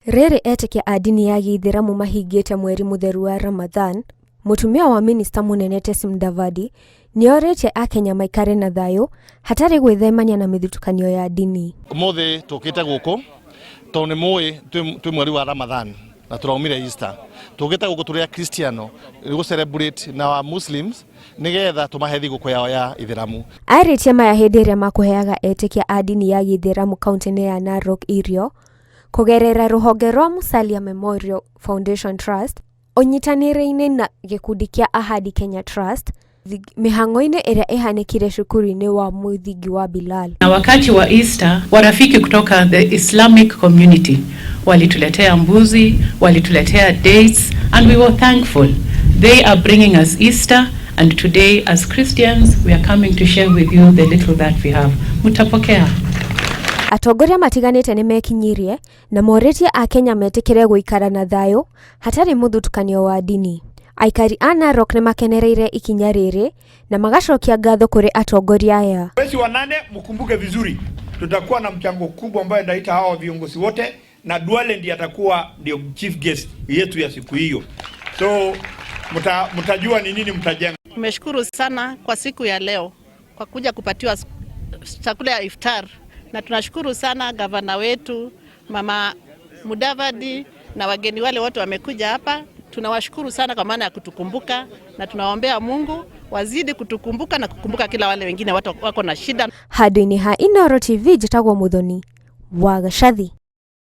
Rĩrĩ etĩkia a ndini ya Aithĩramu mahingĩte mweri mũtheru wa Ramadhan, mũtumia wa minista mũnene Mudavadi nĩorĩtie Akenya maikare na thayũ hatarĩ gwĩthemania na mĩthutũkanio ya ndini. Ũmũthĩ tũkĩte gũkũ tondũ nĩ mũĩ twĩ mweri wa Ramadhan na tũraumire Easter. Tũkĩte gũkũ tũrĩ Akristiano gũ celebrate na Muslims nĩgetha tũmahe thigũkũ yao ya Aithĩramu. Arĩtie maya hĩndĩ ĩrĩa makũheaga etĩkia a ndini ya Aithĩramu kaunti-inĩ ya Narok irio kũgerera rũhonge rwa Musalia Memorial Foundation Trust ũnyitanĩrĩinĩ na gĩkundi kĩa Ahadi Kenya Trust mĩhang'o-inĩ ĩrĩa ĩhanĩkire cukuru-inĩ wa mũthingi wa Bilal. Na wakati wa Easter, warafiki kutoka the Islamic community walituletea mbuzi, walituletea dates, and we were thankful. They are bringing us Easter, and today as Christians we are coming to share with you the little that we have. Mutapokea. Atongoria matiganĩte nĩmekinyirie na morĩtie Akenya metĩkĩre gũikara na thayũ hatarĩ mũthutũkanio wa ndini. Aikari a Narok nĩmakenereire ikinya rĩrĩ na magacokia ngatho kũrĩ atongoria aya. Mwezi wa 8 mkumbuke vizuri, tutakuwa na mchango kubwa ambayo ndaita hao viongozi wote na Duale ndiye atakuwa ndio chief guest yetu ya siku hiyo. So mtajua ni nini mtajenga. Tumeshukuru sana kwa siku ya leo kwa kuja kupatiwa chakula ya iftar. Na tunashukuru sana gavana wetu Mama Mudavadi na wageni wale wote wamekuja hapa. Tunawashukuru sana kwa maana ya kutukumbuka na tunaombea Mungu wazidi kutukumbuka na kukumbuka kila wale wengine watu wako na shida. Handũ-inĩ ha Inooro TV njĩtagwo Muthoni wa Gacathi.